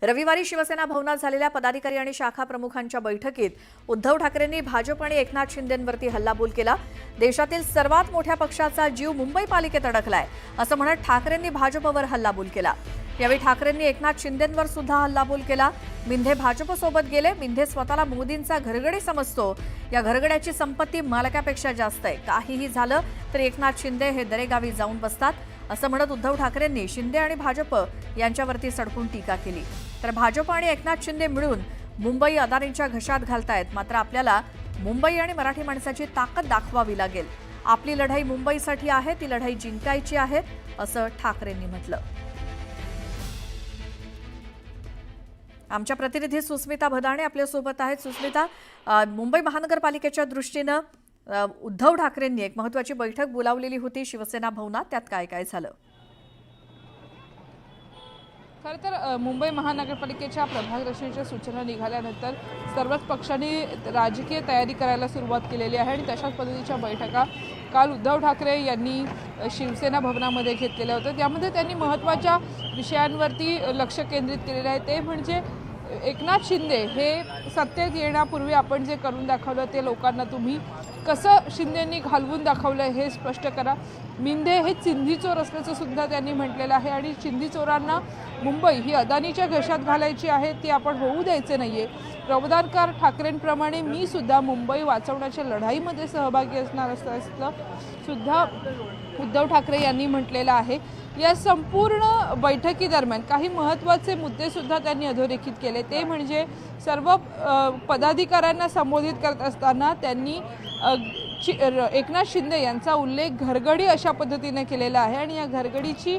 रविवारी शिवसेना भवनात झालेल्या पदाधिकारी आणि शाखा प्रमुखांच्या बैठकीत उद्धव ठाकरेंनी भाजप आणि एकनाथ शिंदेंवरती हल्लाबोल केला। देशातील सर्वात मोठ्या पक्षाचा जीव मुंबई पालिकेत अडकलाय असं म्हणत ठाकरेंनी भाजपवर हल्लाबोल केला। यावेळी ठाकरेंनी एकनाथ शिंदेंवर सुद्धा हल्लाबोल केला। मिंधे भाजपसोबत गेले। मिंधे स्वतःला मोदींचा घरगडी समजतो। या घरगड्याची संपत्ती मालकापेक्षा जास्त आहे। काहीही झालं तर एकनाथ शिंदे हे दरेगावी जाऊन बसतात असं म्हणत उद्धव ठाकरेंनी शिंदे आणि भाजप यांच्यावरती सडकून टीका केली। तर भाजप आणि एकनाथ शिंदे मिळून मुंबई अदानींच्या घशात घालतायत। मात्र आपल्याला मुंबई आणि मराठी माणसाची ताकद दाखवावी लागेल। आपली लढाई मुंबईसाठी आहे, ती लढाई जिंकायची आहे असं ठाकरेंनी म्हटलं। आमच्या प्रतिनिधी सुस्मिता भदाणे आपल्या सोबत आहेत। सुस्मिता, मुंबई महानगरपालिकेच्या दृष्टीने उद्धव ठाकरेंनी एक महत्त्वाची बैठक बोलावलेली होती शिवसेना भवनात, त्यात काय काय झालं? खरं तर मुंबई महानगरपालिकेच्या प्रभाग रचनेच्या सूचना निघाल्यानंतर सर्वच पक्षांनी राजकीय तयारी करायला सुरुवात केलेली आहे आणि तशाच पद्धतीच्या बैठका काल उद्धव ठाकरे यांनी शिवसेना भवनामध्ये घेतलेल्या होत्या। त्यामध्ये त्यांनी महत्त्वाच्या विषयांवरती लक्ष केंद्रित केलेलं आहे। ते म्हणजे एकनाथ शिंदे हे सत्तेत येण्यापूर्वी आपण जे करून दाखवलं ते लोकांना तुम्ही कसं शिंदेंनी घालवून दाखवलं हे स्पष्ट करा। मिंधे हे चिंधी चोर असल्याचं सुद्धा त्यांनी म्हटलेलं आहे आणि चिंधी चोरांना मुंबई ही अदानीच्या घशात घालायची आहे, ती आपण होऊ द्यायचे नाहीये। प्रबोधनकार ठाकरेंप्रमाणे मी सुद्धा मुंबई वाचवण्याच्या लढाईमध्ये सहभागी असणार असल्याचं सुद्धा उद्धव ठाकरे यांनी म्हटलेलं आहे। या संपूर्ण बैठकीदरम्यान काही महत्त्वाचे मुद्दे सुद्धा त्यांनी अधोरेखित केले। ते म्हणजे सर्व पदाधिकाऱ्यांना संबोधित करत असताना त्यांनी एकनाथ शिंदे यांचा उल्लेख घरगडी अशा पद्धतीने केलेला आहे आणि या घरगडीची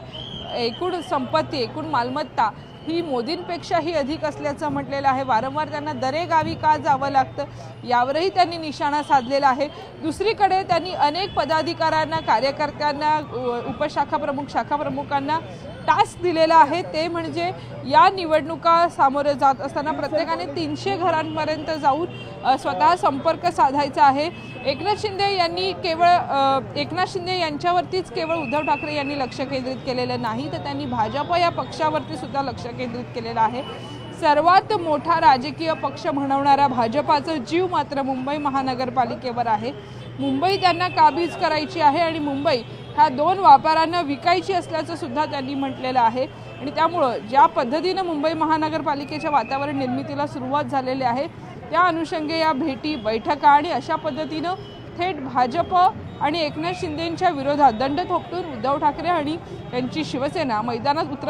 एकूण संपत्ती, एकूण मालमत्ता ही मोदींपेक्षाही अधिक असल्याचं म्हटलेलं आहे। वारंवार त्यांना दरेगावी का जावं लागतं यावरही त्यांनी निशाणा साधलेला आहे। दुसरीकडे त्यांनी अनेक पदाधिकाऱ्यांना, कार्यकर्त्यांना, उपशाखा प्रमुख, शाखा प्रमुखांना टास्क दिलेला आहे। ते म्हणजे या निवडणुका सामोरे जात असताना प्रत्येकाने 300 घरांपर्यंत जाऊन स्वतः संपर्क साधायचा आहे। एकनाथ शिंदे यांच्यावरतीच केवळ उद्धव ठाकरे यांनी लक्ष केंद्रित केलेलं नाही, तर त्यांनी भाजप या पक्षावरती सुद्धा लक्ष केंद्रित केलेलं आहे। सर्वात मोठा राजकीय पक्ष म्हणवणारा भाजपाचा जीव मात्र मुंबई महानगरपालिकेवर आहे। मुंबई त्यांना काबीज करायची आहे आणि मुंबई ह्या 2 व्यापाऱ्यांना विकायची असल्याचं सुद्धा त्यांनी म्हटलेलं आहे। आणि त्यामुळं ज्या पद्धतीनं मुंबई महानगरपालिकेच्या वातावरण निर्मितीला सुरुवात झालेली आहे त्या अनुषंगे या भेटी, बैठका आणि अशा पद्धतीनं थेट भाजप आणि एकनाथ शिंदेंच्या विरोधात दंड थोपटून उद्धव ठाकरे आणि त्यांची शिवसेना मैदानात उतरत